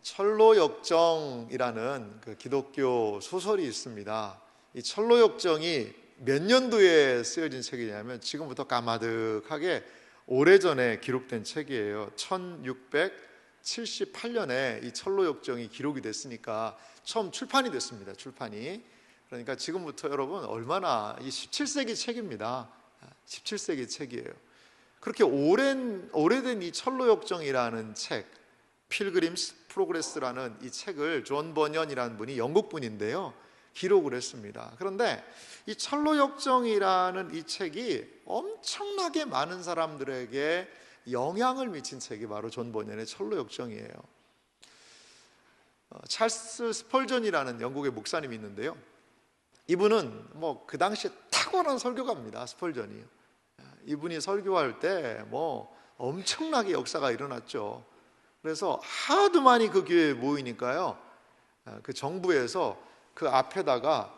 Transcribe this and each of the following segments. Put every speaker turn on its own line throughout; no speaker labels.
철로역정이라는 그 기독교 소설이 있습니다. 이 철로역정이 몇 년도에 쓰여진 책이냐면 지금부터 까마득하게 오래전에 기록된 책이에요. 1678년에 이 철로역정이 기록이 됐으니까 처음 출판이 됐습니다. 출판이. 그러니까 지금부터 여러분 얼마나 이 17세기 책입니다. 17세기 책이에요. 그렇게 오래된 이 철로역정이라는 책, 필그림스 프로그레스라는 이 책을 존 버년이라는 분이 영국 분인데요, 기록을 했습니다. 그런데 이 철로역정이라는 이 책이 엄청나게 많은 사람들에게 영향을 미친 책이 바로 존 버년의 철로역정이에요. 찰스 스펄전이라는 영국의 목사님이 있는데요, 이분은 그 당시에 탁월한 설교가입니다. 스펄전이. 이분이 설교할 때 엄청나게 역사가 일어났죠. 그래서 하도 많이 그 교회에 모이니까요, 그 정부에서 그 앞에다가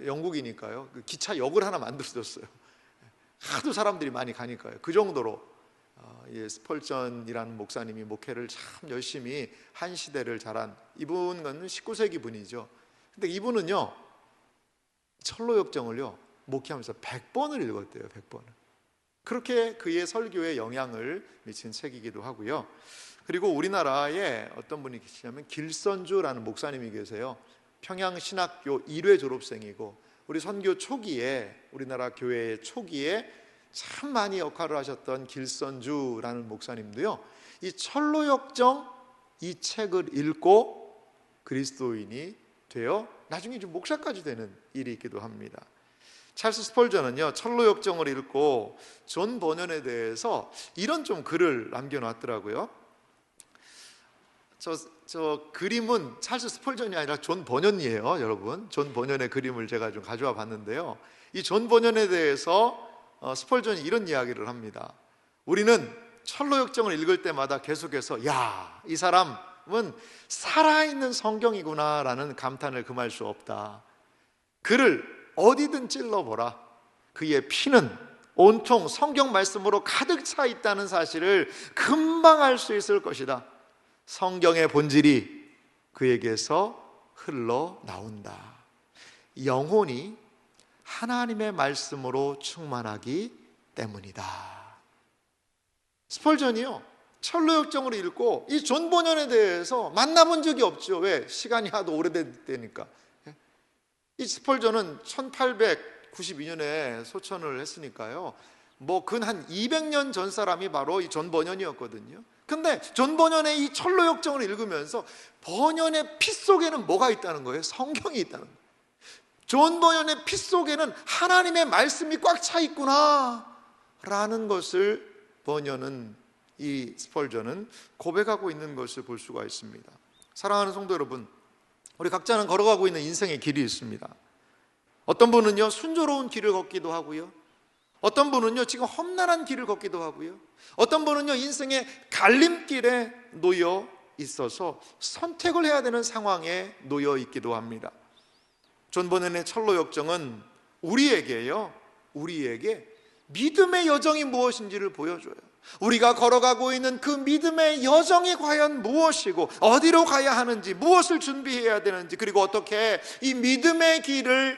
영국이니까요, 그 기차역을 하나 만들어줬어요. 하도 사람들이 많이 가니까요. 그 정도로 스펄전이라는 목사님이 목회를 참 열심히 한 시대를 자란 이분은 19세기 분이죠. 근데 이분은요, 철로역정을요 목회하면서 100번을 읽었대요. 100번을. 그렇게 그의 설교에 영향을 미친 책이기도 하고요. 그리고 우리나라에 어떤 분이 계시냐면 길선주라는 목사님이 계세요. 평양신학교 1회 졸업생이고 우리 선교 초기에, 우리나라 교회 초기에 참 많이 역할을 하셨던 길선주라는 목사님도요, 이 철로역정 이 책을 읽고 그리스도인이 되어 나중에 좀 목사까지 되는 일이 있기도 합니다. 찰스 스펄전은요, 철로역정을 읽고 존 버년에 대해서 이런 좀 글을 남겨놨더라고요. 저 그림은 찰스 스펄전이 아니라 존 버년이에요, 여러분. 존 버년의 그림을 제가 좀 가져와 봤는데요, 이 존 버년에 대해서 스펄전이 이런 이야기를 합니다. 우리는 철로역정을 읽을 때마다 계속해서 이 사람은 살아있는 성경이구나 라는 감탄을 금할 수 없다. 그를 어디든 찔러보라. 그의 피는 온통 성경 말씀으로 가득 차 있다는 사실을 금방 알 수 있을 것이다. 성경의 본질이 그에게서 흘러나온다. 영혼이 하나님의 말씀으로 충만하기 때문이다. 스펄전이요, 철로역정을 읽고 이 존 버년에 대해서 만나본 적이 없죠. 왜? 시간이 하도 오래됐다니까. 이 스펄전은 1892년에 소천을 했으니까요, 근 한 200년 전 사람이 바로 이 존 버년이었거든요. 근데 존 버년의 이 철로역정을 읽으면서 버년의 피 속에는 뭐가 있다는 거예요? 성경이 있다는 거예요. 존 버년의 피 속에는 하나님의 말씀이 꽉 차 있구나 라는 것을 이 스펄전은 고백하고 있는 것을 볼 수가 있습니다. 사랑하는 성도 여러분, 우리 각자는 걸어가고 있는 인생의 길이 있습니다. 어떤 분은요, 순조로운 길을 걷기도 하고요, 어떤 분은요, 지금 험난한 길을 걷기도 하고요, 어떤 분은요, 인생의 갈림길에 놓여 있어서 선택을 해야 되는 상황에 놓여 있기도 합니다. 존 버년의 철로역정은 우리에게 믿음의 여정이 무엇인지를 보여줘요. 우리가 걸어가고 있는 그 믿음의 여정이 과연 무엇이고 어디로 가야 하는지, 무엇을 준비해야 되는지, 그리고 어떻게 이 믿음의 길을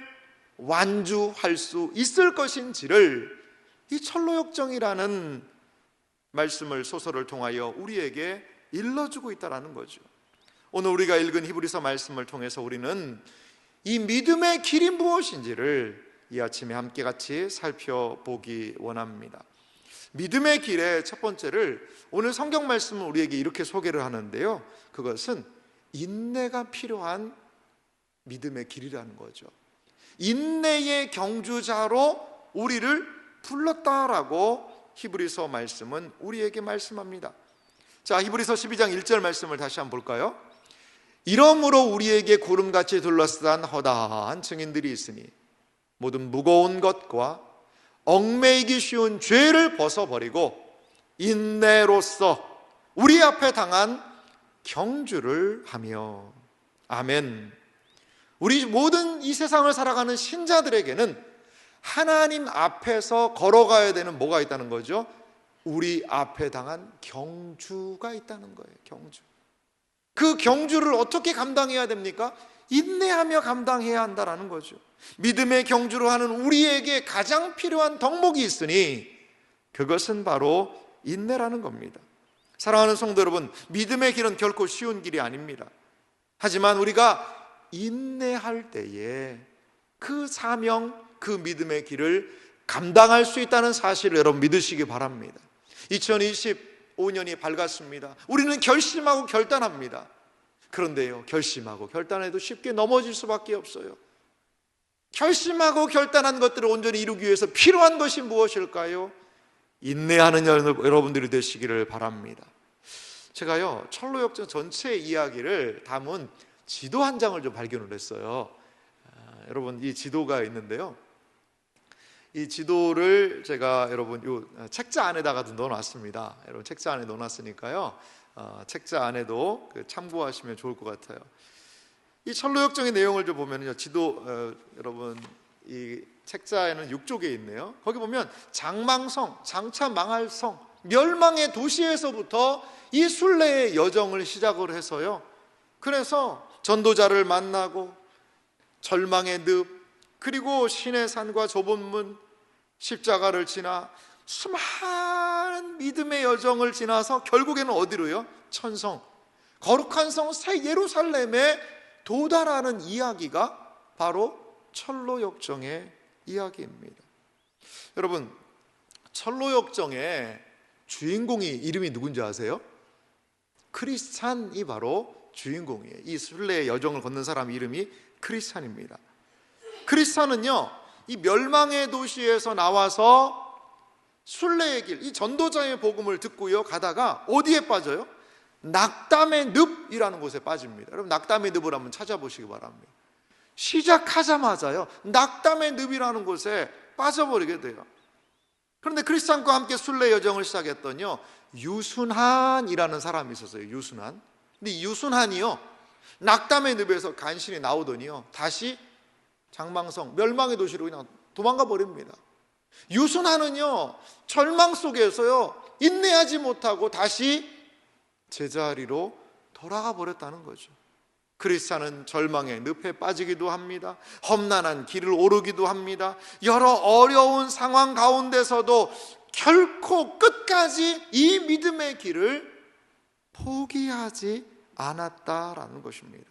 완주할 수 있을 것인지를 이 철로역정이라는 말씀을, 소설을 통하여 우리에게 일러주고 있다는 거죠. 오늘 우리가 읽은 히브리서 말씀을 통해서 우리는 이 믿음의 길이 무엇인지를 이 아침에 함께 같이 살펴보기 원합니다. 믿음의 길의 첫 번째를 오늘 성경 말씀은 우리에게 이렇게 소개를 하는데요, 그것은 인내가 필요한 믿음의 길이라는 거죠. 인내의 경주자로 우리를 불렀다라고 히브리서 말씀은 우리에게 말씀합니다. 자, 히브리서 12장 1절 말씀을 다시 한번 볼까요? 이러므로 우리에게 구름같이 둘러싼 허다한 증인들이 있으니 모든 무거운 것과 얽매이기 쉬운 죄를 벗어버리고 인내로써 우리 앞에 당한 경주를 하며. 아멘. 우리 모든 이 세상을 살아가는 신자들에게는 하나님 앞에서 걸어가야 되는 뭐가 있다는 거죠? 우리 앞에 당한 경주가 있다는 거예요. 경주. 그 경주를 어떻게 감당해야 됩니까? 인내하며 감당해야 한다라는 거죠. 믿음의 경주로 하는 우리에게 가장 필요한 덕목이 있으니 그것은 바로 인내라는 겁니다. 사랑하는 성도 여러분, 믿음의 길은 결코 쉬운 길이 아닙니다. 하지만 우리가 인내할 때에 그 사명, 그 믿음의 길을 감당할 수 있다는 사실을 여러분 믿으시기 바랍니다. 2025년이 밝았습니다. 우리는 결심하고 결단합니다. 그런데요, 결심하고 결단해도 쉽게 넘어질 수밖에 없어요. 결심하고 결단한 것들을 온전히 이루기 위해서 필요한 것이 무엇일까요? 인내하는 여러분들이 되시기를 바랍니다. 제가요, 철로역정 전체 이야기를 담은 지도 한 장을 좀 발견을 했어요. 여러분, 이 지도가 있는데요, 이 지도를 제가 여러분 요 책자 안에다가도 넣어놨습니다. 여러분 책자 안에 넣어놨으니까요, 책자 안에도 참고하시면 좋을 것 같아요. 이 철로역정의 내용을 좀 보면요, 지도 여러분 이 책자에는 6쪽에 있네요. 거기 보면 장망성, 장차 망할 성, 멸망의 도시에서부터 이 순례의 여정을 시작을 해서요, 그래서 전도자를 만나고 절망의 늪, 그리고 신의 산과 좁은 문, 십자가를 지나 수많은 믿음의 여정을 지나서 결국에는 어디로요? 천성, 거룩한 성 새 예루살렘에 도달하는 이야기가 바로 철로역정의 이야기입니다. 여러분, 철로역정의 주인공이 이름이 누군지 아세요? 크리스찬이 바로 주인공이에요. 이 순례의 여정을 걷는 사람 이름이 크리스찬입니다. 크리스찬은요, 이 멸망의 도시에서 나와서 순례의 길, 이 전도자의 복음을 듣고요 가다가 어디에 빠져요? 낙담의 늪이라는 곳에 빠집니다. 여러분, 낙담의 늪을 한번 찾아보시기 바랍니다. 시작하자마자요, 낙담의 늪이라는 곳에 빠져버리게 돼요. 그런데 크리스찬과 함께 순례 여정을 시작했더니요, 유순한이라는 사람이 있었어요. 유순한. 근데 이 유순한이요, 낙담의 늪에서 간신히 나오더니요, 다시 장망성, 멸망의 도시로 그냥 도망가 버립니다. 유순한은요, 절망 속에서요, 인내하지 못하고 다시 제자리로 돌아가 버렸다는 거죠. 크리스찬은 절망의 늪에 빠지기도 합니다. 험난한 길을 오르기도 합니다. 여러 어려운 상황 가운데서도 결코 끝까지 이 믿음의 길을 포기하지 않았다라는 것입니다.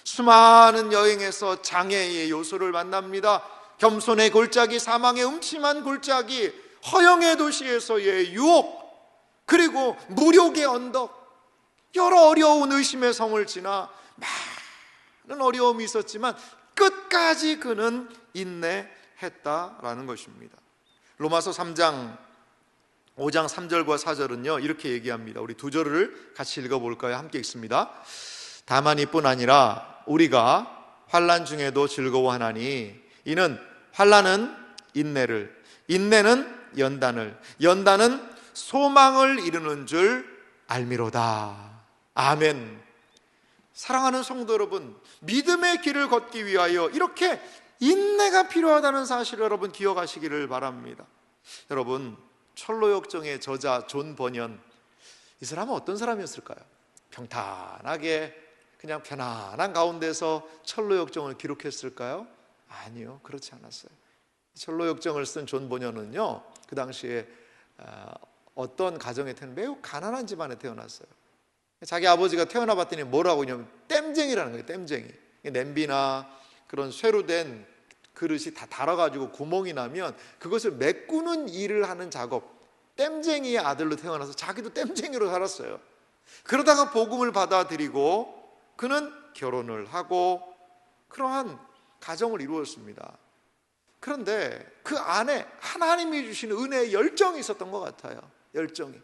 수많은 여행에서 장애의 요소를 만납니다. 겸손의 골짜기, 사망의 음침한 골짜기, 허영의 도시에서의 유혹, 그리고 무력의 언덕, 여러 어려운 의심의 성을 지나 많은 어려움이 있었지만 끝까지 그는 인내했다라는 것입니다. 로마서 3장 5장 3절과 4절은요 이렇게 얘기합니다. 우리 두 절을 같이 읽어볼까요? 함께 읽습니다. 다만 이뿐 아니라 우리가 환난 중에도 즐거워하나니 이는 환난은 인내를, 인내는 연단을, 연단은 소망을 이루는 줄 알미로다. 아멘. 사랑하는 성도 여러분, 믿음의 길을 걷기 위하여 이렇게 인내가 필요하다는 사실을 여러분 기억하시기를 바랍니다. 여러분, 철로역정의 저자 존 버년, 이 사람은 어떤 사람이었을까요? 평탄하게 그냥 편안한 가운데서 철로역정을 기록했을까요? 아니요, 그렇지 않았어요. 철로역정을 쓴 존 버년은요, 그 당시에 어떤 가정에 매우 가난한 집안에 태어났어요. 자기 아버지가 태어나 봤더니 뭐라고 하냐면 땜쟁이라는 거예요. 땜쟁이. 냄비나 그런 쇠로 된 그릇이 다 닳아가지고 구멍이 나면 그것을 메꾸는 일을 하는 작업, 땜쟁이의 아들로 태어나서 자기도 땜쟁이로 살았어요. 그러다가 복음을 받아들이고 그는 결혼을 하고 그러한 가정을 이루었습니다. 그런데 그 안에 하나님이 주시는 은혜의 열정이 있었던 것 같아요. 열정이.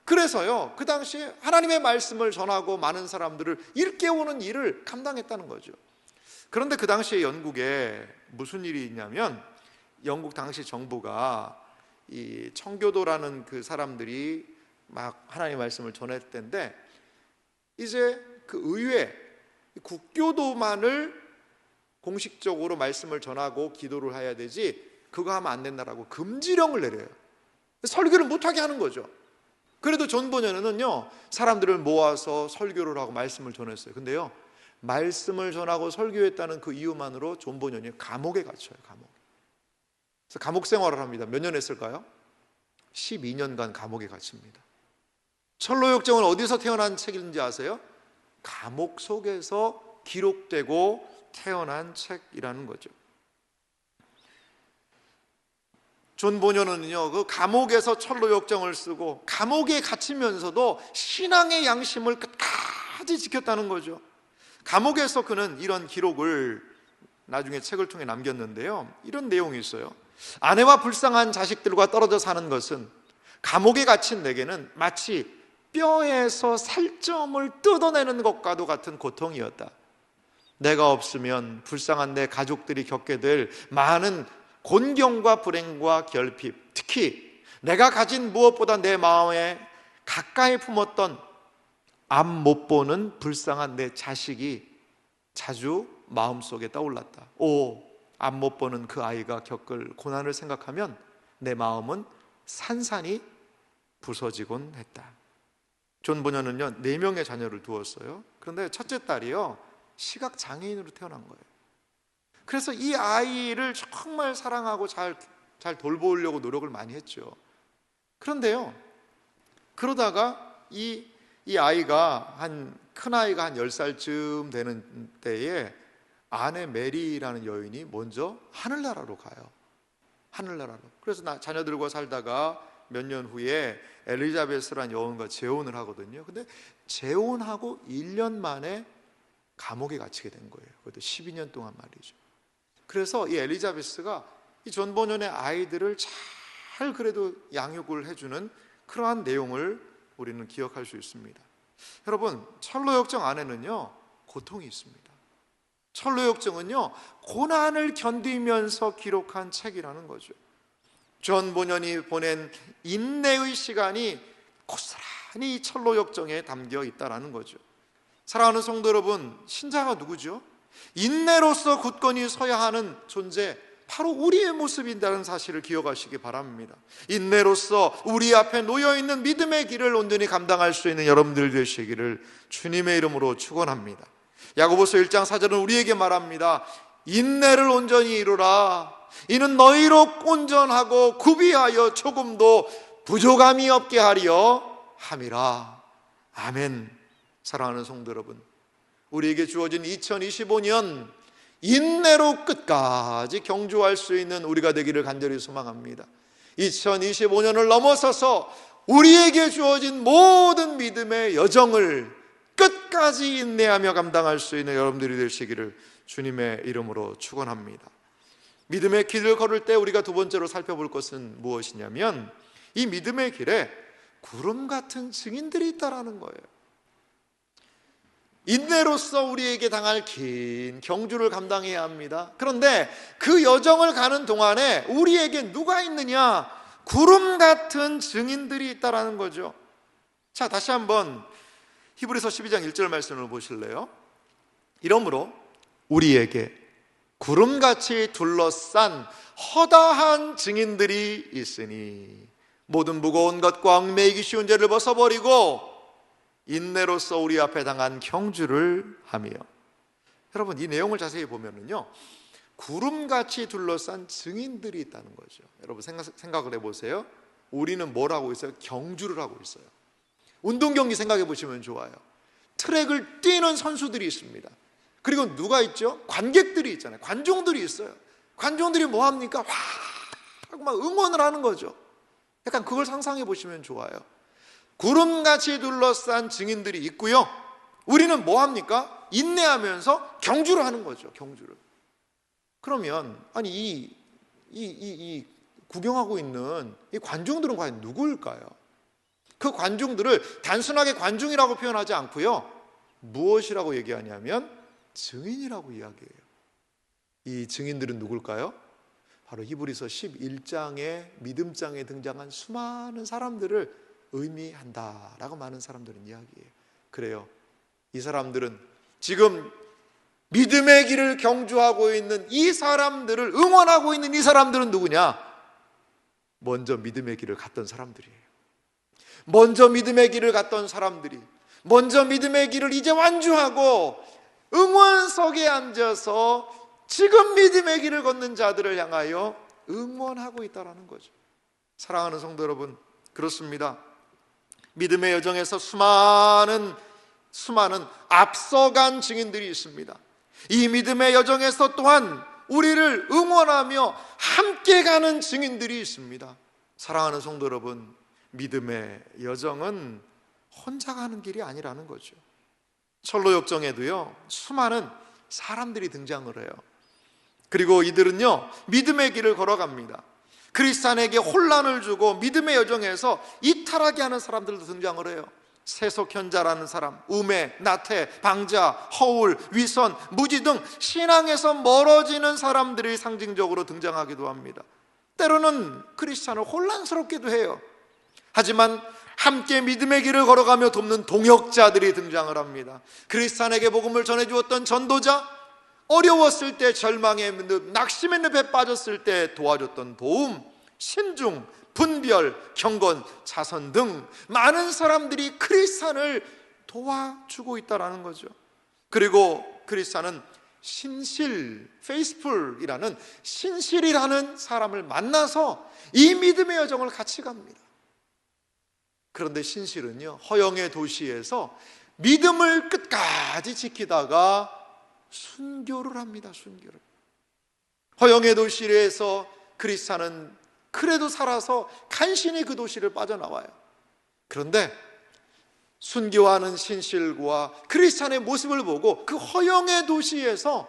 그래서요, 그 당시에 하나님의 말씀을 전하고 많은 사람들을 일깨우는 일을 감당했다는 거죠. 그런데 그 당시에 영국에 무슨 일이 있냐면, 영국 당시 정부가 이 청교도라는 그 사람들이 막 하나님의 말씀을 전했을 때인데, 이제 그 의회, 국교도만을 공식적으로 말씀을 전하고 기도를 해야 되지 그거 하면 안 된다라고 금지령을 내려요. 설교를 못하게 하는 거죠. 그래도 존 보녀는요, 사람들을 모아서 설교를 하고 말씀을 전했어요. 근데요, 말씀을 전하고 설교했다는 그 이유만으로 존 보녀는 감옥에 갇혀요. 그래서 감옥 생활을 합니다. 몇 년 했을까요? 12년간 감옥에 갇힙니다. 철로역정은 어디서 태어난 책인지 아세요? 감옥 속에서 기록되고 태어난 책이라는 거죠. 존 보녀는요, 그 감옥에서 철로역정을 쓰고 감옥에 갇히면서도 신앙의 양심을 끝까지 지켰다는 거죠. 감옥에서 그는 이런 기록을 나중에 책을 통해 남겼는데요, 이런 내용이 있어요. 아내와 불쌍한 자식들과 떨어져 사는 것은 감옥에 갇힌 내게는 마치 뼈에서 살점을 뜯어내는 것과도 같은 고통이었다. 내가 없으면 불쌍한 내 가족들이 겪게 될 많은 곤경과 불행과 결핍, 특히 내가 가진 무엇보다 내 마음에 가까이 품었던 앞 못 보는 불쌍한 내 자식이 자주 마음속에 떠올랐다. 앞 못 보는 그 아이가 겪을 고난을 생각하면 내 마음은 산산이 부서지곤 했다. 존 보녀는요, 4명의 자녀를 두었어요. 그런데 첫째 딸이요, 시각장애인으로 태어난 거예요. 그래서 이 아이를 정말 사랑하고 잘 돌보려고 노력을 많이 했죠. 그런데요, 그러다가 이 아이가 큰아이가 한 10살쯤 되는 때에 아내 메리라는 여인이 먼저 하늘나라로 가요. 하늘나라로. 그래서 자녀들과 살다가 몇 년 후에 엘리자베스라는 여인과 재혼을 하거든요. 근데 재혼하고 1년 만에 감옥에 갇히게 된 거예요. 그것도 12년 동안 말이죠. 그래서 이 엘리자베스가 이 존 보녀의 아이들을 잘 그래도 양육을 해주는 그러한 내용을 우리는 기억할 수 있습니다. 여러분, 철로역정 안에는요, 고통이 있습니다. 철로역정은요, 고난을 견디면서 기록한 책이라는 거죠. 존 보년이 보낸 인내의 시간이 고스란히 철로역정에 담겨 있다는 거죠. 사랑하는 성도 여러분, 신자가 누구죠? 인내로서 굳건히 서야 하는 존재, 바로 우리의 모습인다는 사실을 기억하시기 바랍니다. 인내로서 우리 앞에 놓여있는 믿음의 길을 온전히 감당할 수 있는 여러분들 되시기를 주님의 이름으로 축원합니다. 야고보서 1장 4절은 우리에게 말합니다. 인내를 온전히 이루라. 이는 너희로 온전하고 구비하여 조금도 부족함이 없게 하려 함이라. 아멘. 사랑하는 성도 여러분, 우리에게 주어진 2025년 인내로 끝까지 경주할 수 있는 우리가 되기를 간절히 소망합니다. 2025년을 넘어서서 우리에게 주어진 모든 믿음의 여정을 끝까지 인내하며 감당할 수 있는 여러분들이 되시기를 주님의 이름으로 축원합니다. 믿음의 길을 걸을 때 우리가 두 번째로 살펴볼 것은 무엇이냐면, 이 믿음의 길에 구름 같은 증인들이 있다라는 거예요. 인내로서 우리에게 당할 긴 경주를 감당해야 합니다. 그런데 그 여정을 가는 동안에 우리에게 누가 있느냐? 구름 같은 증인들이 있다라는 거죠. 자, 다시 한번 히브리서 12장 1절 말씀을 보실래요? 이러므로 우리에게 구름같이 둘러싼 허다한 증인들이 있으니 모든 무거운 것과 얽매이기 쉬운 죄를 벗어버리고 인내로서 우리 앞에 당한 경주를 하며. 여러분, 이 내용을 자세히 보면은요, 구름같이 둘러싼 증인들이 있다는 거죠. 여러분 생각을 해보세요. 우리는 뭘 하고 있어요? 경주를 하고 있어요. 운동 경기 생각해 보시면 좋아요. 트랙을 뛰는 선수들이 있습니다. 그리고 누가 있죠? 관객들이 있잖아요. 관중들이 있어요. 관중들이 뭐 합니까? 와 하고 막 응원을 하는 거죠. 약간 그걸 상상해 보시면 좋아요. 구름같이 둘러싼 증인들이 있고요, 우리는 뭐 합니까? 인내하면서 경주를 하는 거죠. 경주를. 그러면 아니 이 구경하고 있는 이 관중들은 과연 누구일까요? 그 관중들을 단순하게 관중이라고 표현하지 않고요, 무엇이라고 얘기하냐면 증인이라고 이야기해요. 이 증인들은 누굴까요? 바로 히브리서 11장의 믿음장에 등장한 수많은 사람들을 의미한다라고 많은 사람들은 이야기해요. 그래요. 이 사람들은 지금 믿음의 길을 경주하고 있는 이 사람들을 응원하고 있는 이 사람들은 누구냐? 먼저 믿음의 길을 갔던 사람들이에요. 먼저 믿음의 길을 갔던 사람들이 먼저 믿음의 길을 이제 완주하고 응원석에 앉아서 지금 믿음의 길을 걷는 자들을 향하여 응원하고 있다는 거죠. 사랑하는 성도 여러분, 그렇습니다. 믿음의 여정에서 수많은 앞서간 증인들이 있습니다. 이 믿음의 여정에서 또한 우리를 응원하며 함께 가는 증인들이 있습니다. 사랑하는 성도 여러분, 믿음의 여정은 혼자 가는 길이 아니라는 거죠. 철로 역정에도요, 수많은 사람들이 등장을 해요. 그리고 이들은요, 믿음의 길을 걸어갑니다. 그리스도인에게 혼란을 주고 믿음의 여정에서 이탈하게 하는 사람들도 등장을 해요. 세속현자라는 사람, 우매, 나태, 방자, 허울, 위선, 무지 등 신앙에서 멀어지는 사람들이 상징적으로 등장하기도 합니다. 때로는 크리스찬을 혼란스럽기도 해요. 하지만 함께 믿음의 길을 걸어가며 돕는 동역자들이 등장을 합니다. 크리스찬에게 복음을 전해주었던 전도자, 어려웠을 때 절망의 늪, 낙심의 늪에 빠졌을 때 도와줬던 도움, 신중, 분별, 경건, 자선 등 많은 사람들이 크리스찬을 도와주고 있다는 거죠. 그리고 크리스찬은 신실, 페이스풀이라는 신실이라는 사람을 만나서 이 믿음의 여정을 같이 갑니다. 그런데 신실은요, 허영의 도시에서 믿음을 끝까지 지키다가 순교를 합니다. 순교를. 허영의 도시에서 크리스찬은 그래도 살아서 간신히 그 도시를 빠져나와요. 그런데 순교하는 신실과 크리스찬의 모습을 보고 그 허영의 도시에서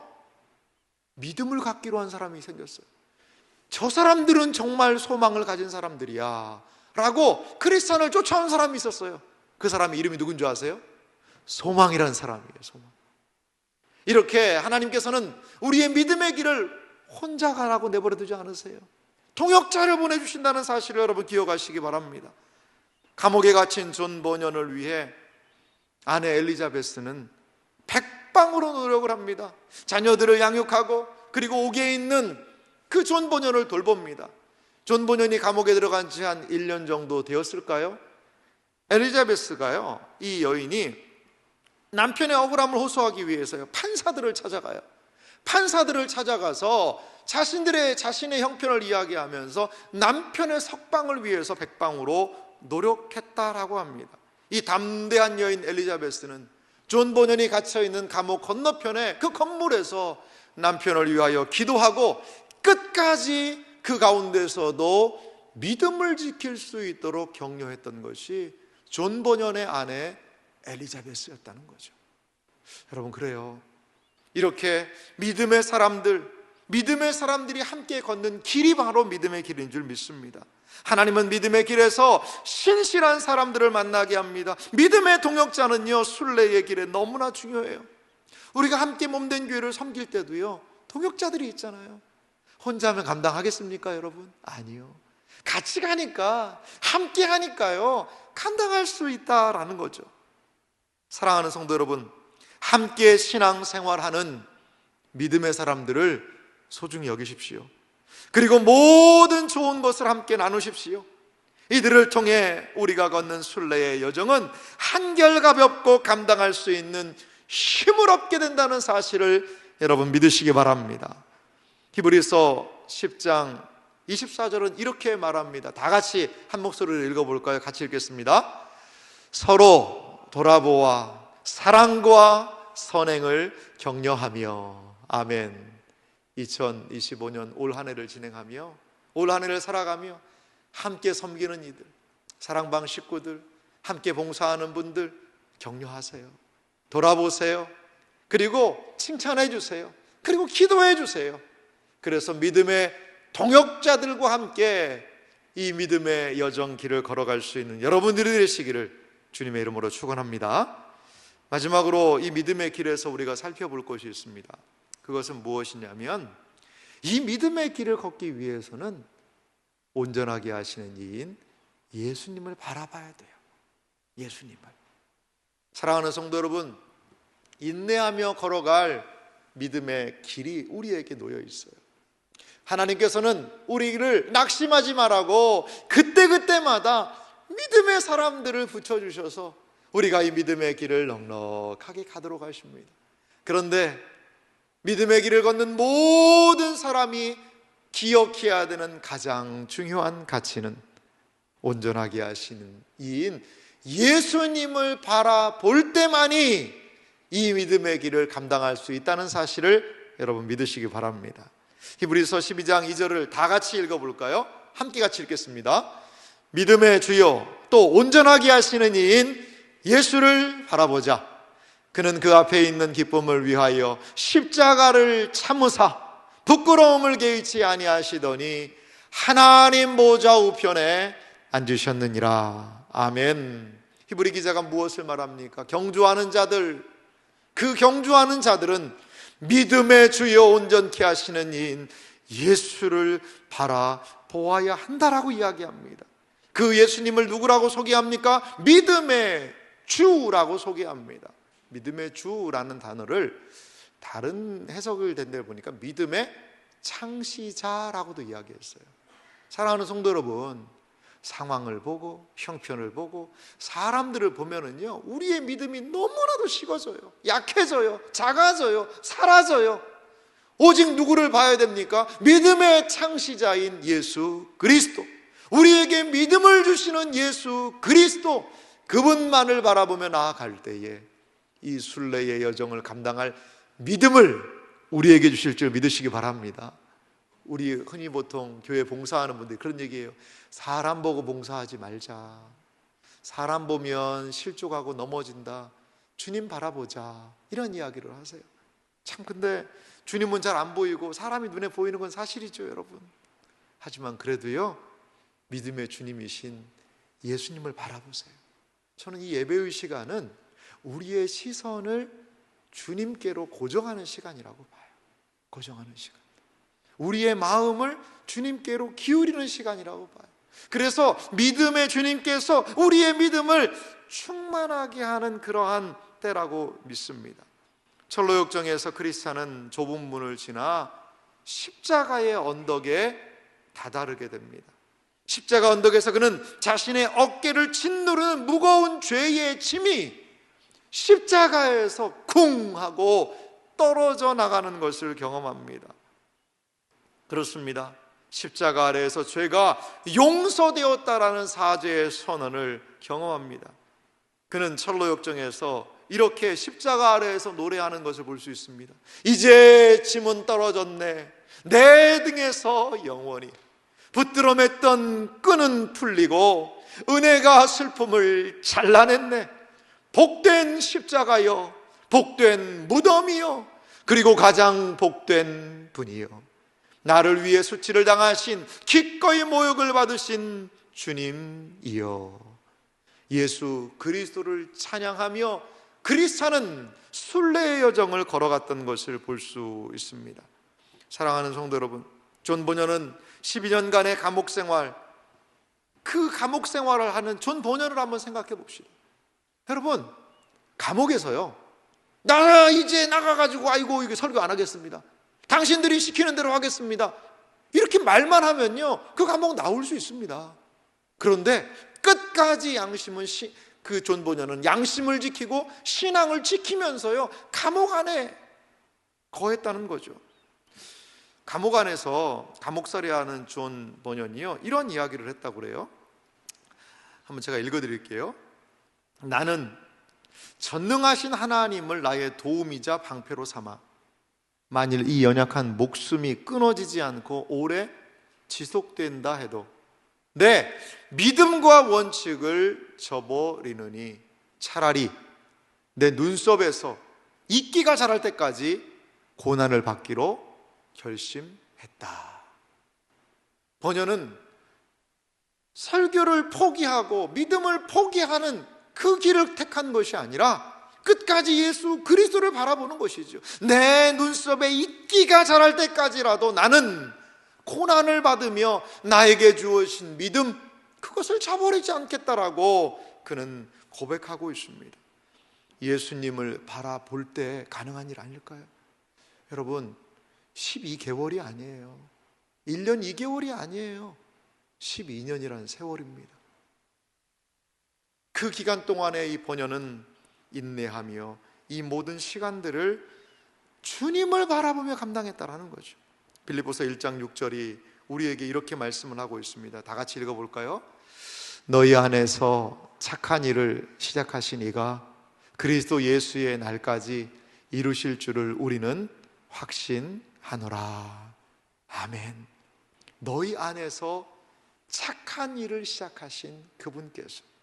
믿음을 갖기로 한 사람이 생겼어요. 저 사람들은 정말 소망을 가진 사람들이야 라고 크리스찬을 쫓아온 사람이 있었어요. 그 사람의 이름이 누군 줄 아세요? 소망이라는 사람이에요. 소망. 이렇게 하나님께서는 우리의 믿음의 길을 혼자 가라고 내버려 두지 않으세요. 동역자를 보내주신다는 사실을 여러분 기억하시기 바랍니다. 감옥에 갇힌 존 버년을 위해 아내 엘리자베스는 백방으로 노력을 합니다. 자녀들을 양육하고 그리고 옥에 있는 그 존 버년을 돌봅니다. 존 버년이 감옥에 들어간 지 한 1년 정도 되었을까요? 엘리자베스가요, 이 여인이 남편의 억울함을 호소하기 위해서요, 판사들을 찾아가요. 판사들을 찾아가서 자신의 형편을 이야기하면서 남편의 석방을 위해서 백방으로 노력했다라고 합니다. 이 담대한 여인 엘리자베스는 존 버년이 갇혀있는 감옥 건너편에 그 건물에서 남편을 위하여 기도하고 끝까지 그 가운데서도 믿음을 지킬 수 있도록 격려했던 것이 존 버년의 아내 엘리자베스였다는 거죠. 여러분, 그래요. 이렇게 믿음의 사람들이 함께 걷는 길이 바로 믿음의 길인 줄 믿습니다. 하나님은 믿음의 길에서 신실한 사람들을 만나게 합니다. 믿음의 동역자는요, 순례의 길에 너무나 중요해요. 우리가 함께 몸된 교회를 섬길 때도요, 동역자들이 있잖아요. 혼자 하면 감당하겠습니까, 여러분? 아니요. 같이 가니까, 함께 하니까요, 감당할 수 있다라는 거죠. 사랑하는 성도 여러분, 함께 신앙생활하는 믿음의 사람들을 소중히 여기십시오. 그리고 모든 좋은 것을 함께 나누십시오. 이들을 통해 우리가 걷는 순례의 여정은 한결가볍고 감당할 수 있는 힘을 얻게 된다는 사실을 여러분 믿으시기 바랍니다. 히브리서 10장 24절은 이렇게 말합니다. 다 같이 한 목소리로 읽어볼까요? 같이 읽겠습니다. 서로 돌아보아 사랑과 선행을 격려하며. 아멘. 2025년 올 한 해를 진행하며 올 한 해를 살아가며 함께 섬기는 이들, 사랑방 식구들, 함께 봉사하는 분들 격려하세요. 돌아보세요. 그리고 칭찬해 주세요. 그리고 기도해 주세요. 그래서 믿음의 동역자들과 함께 이 믿음의 여정 길을 걸어갈 수 있는 여러분들이 되시기를 주님의 이름으로 축원합니다. 마지막으로 이 믿음의 길에서 우리가 살펴볼 것이 있습니다. 그것은 무엇이냐면, 이 믿음의 길을 걷기 위해서는 온전하게 하시는 이인 예수님을 바라봐야 돼요. 예수님을. 사랑하는 성도 여러분, 인내하며 걸어갈 믿음의 길이 우리에게 놓여 있어요. 하나님께서는 우리를 낙심하지 말라고 그때그때마다 믿음의 사람들을 붙여주셔서 우리가 이 믿음의 길을 넉넉하게 가도록 하십니다. 그런데 믿음의 길을 걷는 모든 사람이 기억해야 되는 가장 중요한 가치는 온전하게 하시는 이인 예수님을 바라볼 때만이 이 믿음의 길을 감당할 수 있다는 사실을 여러분 믿으시기 바랍니다. 히브리서 12장 2절을 다 같이 읽어볼까요? 함께 같이 읽겠습니다. 믿음의 주요 또 온전하게 하시는 이인 예수를 바라보자. 그는 그 앞에 있는 기쁨을 위하여 십자가를 참으사 부끄러움을 개의치 아니하시더니 하나님 보좌 우편에 앉으셨느니라. 아멘. 히브리 기자가 무엇을 말합니까? 경주하는 자들, 그 경주하는 자들은 믿음의 주여 온전케 하시는 이인 예수를 바라보아야 한다라고 이야기합니다. 그 예수님을 누구라고 소개합니까? 믿음의 주라고 소개합니다. 믿음의 주라는 단어를 다른 해석을 된 데 보니까 믿음의 창시자라고도 이야기했어요. 사랑하는 성도 여러분, 상황을 보고 형편을 보고 사람들을 보면은요, 우리의 믿음이 너무나도 식어져요. 약해져요. 작아져요. 사라져요. 오직 누구를 봐야 됩니까? 믿음의 창시자인 예수 그리스도, 우리에게 믿음을 주시는 예수 그리스도, 그분만을 바라보며 나아갈 때에 이 순례의 여정을 감당할 믿음을 우리에게 주실 줄 믿으시기 바랍니다. 우리 흔히 보통 교회 봉사하는 분들이 그런 얘기해요. 사람 보고 봉사하지 말자. 사람 보면 실족하고 넘어진다. 주님 바라보자. 이런 이야기를 하세요. 참, 근데 주님은 잘 안 보이고 사람이 눈에 보이는 건 사실이죠, 여러분. 하지만 그래도요, 믿음의 주님이신 예수님을 바라보세요. 저는 이 예배의 시간은 우리의 시선을 주님께로 고정하는 시간이라고 봐요. 고정하는 시간. 우리의 마음을 주님께로 기울이는 시간이라고 봐요. 그래서 믿음의 주님께서 우리의 믿음을 충만하게 하는 그러한 때라고 믿습니다. 철로역정에서 크리스찬은 좁은 문을 지나 십자가의 언덕에 다다르게 됩니다. 십자가 언덕에서 그는 자신의 어깨를 짓누르는 무거운 죄의 짐이 십자가에서 쿵 하고 떨어져 나가는 것을 경험합니다. 그렇습니다. 십자가 아래에서 죄가 용서되었다라는 사죄의 선언을 경험합니다. 그는 철로역정에서 이렇게 십자가 아래에서 노래하는 것을 볼 수 있습니다. 이제 짐은 떨어졌네. 내 등에서 영원히 붙들어 맸던 끈은 풀리고 은혜가 슬픔을 잘라냈네. 복된 십자가여, 복된 무덤이여, 그리고 가장 복된 분이여, 나를 위해 수치를 당하신 기꺼이 모욕을 받으신 주님이여. 예수 그리스도를 찬양하며 크리스찬은 순례의 여정을 걸어갔던 것을 볼 수 있습니다. 사랑하는 성도 여러분, 존 보녀는 12년간의 감옥 생활, 그 감옥 생활을 하는 존 보녀를 한번 생각해 봅시다. 여러분, 감옥에서요, 나 이제 나가가지고 아이고 이거 설교 안 하겠습니다, 당신들이 시키는 대로 하겠습니다, 이렇게 말만 하면요 그 감옥 나올 수 있습니다. 그런데 끝까지 그 존 보녀는 양심을 지키고 신앙을 지키면서요 감옥 안에 거했다는 거죠. 감옥 안에서 감옥살이하는 존 보녀는요 이런 이야기를 했다고 그래요. 한번 제가 읽어드릴게요. 나는 전능하신 하나님을 나의 도움이자 방패로 삼아 만일 이 연약한 목숨이 끊어지지 않고 오래 지속된다 해도 내 믿음과 원칙을 저버리느니 차라리 내 눈썹에서 이끼가 자랄 때까지 고난을 받기로 결심했다. 번연은 설교를 포기하고 믿음을 포기하는 그 길을 택한 것이 아니라 끝까지 예수 그리스도를 바라보는 것이죠. 내 눈썹에 이끼가 자랄 때까지라도 나는 고난을 받으며 나에게 주어진 믿음, 그것을 저버리지 않겠다라고 그는 고백하고 있습니다. 예수님을 바라볼 때 가능한 일 아닐까요? 여러분, 12개월이 아니에요. 1년 2개월이 아니에요. 12년이라는 세월입니다. 그 기간 동안에 이 본연은 인내하며 이 모든 시간들을 주님을 바라보며 감당했다라는 거죠. 빌립보서 1장 6절이 우리에게 이렇게 말씀을 하고 있습니다. 다 같이 읽어볼까요? 너희 안에서 착한 일을 시작하신 이가 그리스도 예수의 날까지 이루실 줄을 우리는 확신하노라. 아멘. 너희 안에서 착한 일을 시작하신 그분께서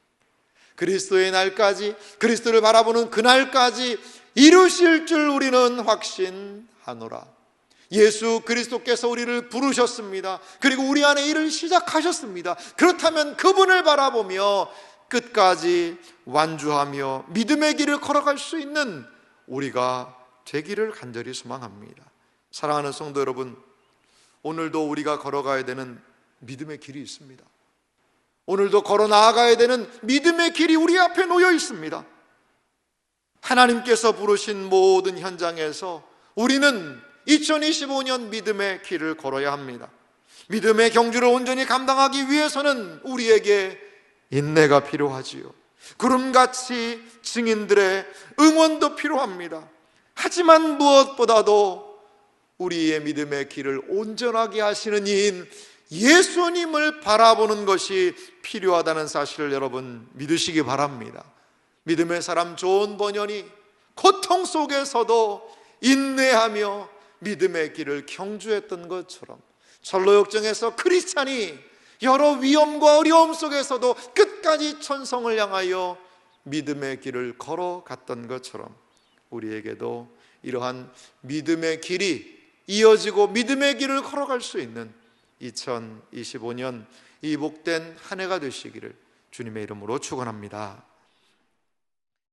그리스도의 날까지, 그리스도를 바라보는 그날까지 이루실 줄 우리는 확신하노라. 예수 그리스도께서 우리를 부르셨습니다. 그리고 우리 안에 일을 시작하셨습니다. 그렇다면 그분을 바라보며 끝까지 완주하며 믿음의 길을 걸어갈 수 있는 우리가 되기를 간절히 소망합니다. 사랑하는 성도 여러분, 오늘도 우리가 걸어가야 되는 믿음의 길이 있습니다. 오늘도 걸어 나아가야 되는 믿음의 길이 우리 앞에 놓여 있습니다. 하나님께서 부르신 모든 현장에서 우리는 2025년 믿음의 길을 걸어야 합니다. 믿음의 경주를 온전히 감당하기 위해서는 우리에게 인내가 필요하지요. 구름같이 증인들의 응원도 필요합니다. 하지만 무엇보다도 우리의 믿음의 길을 온전하게 하시는 이인 예수님을 바라보는 것이 필요하다는 사실을 여러분 믿으시기 바랍니다. 믿음의 사람 존 번연이 고통 속에서도 인내하며 믿음의 길을 경주했던 것처럼 철로역정에서 크리스찬이 여러 위험과 어려움 속에서도 끝까지 천성을 향하여 믿음의 길을 걸어갔던 것처럼 우리에게도 이러한 믿음의 길이 이어지고 믿음의 길을 걸어갈 수 있는 2025년 이 복된 한 해가 되시기를 주님의 이름으로 축원합니다.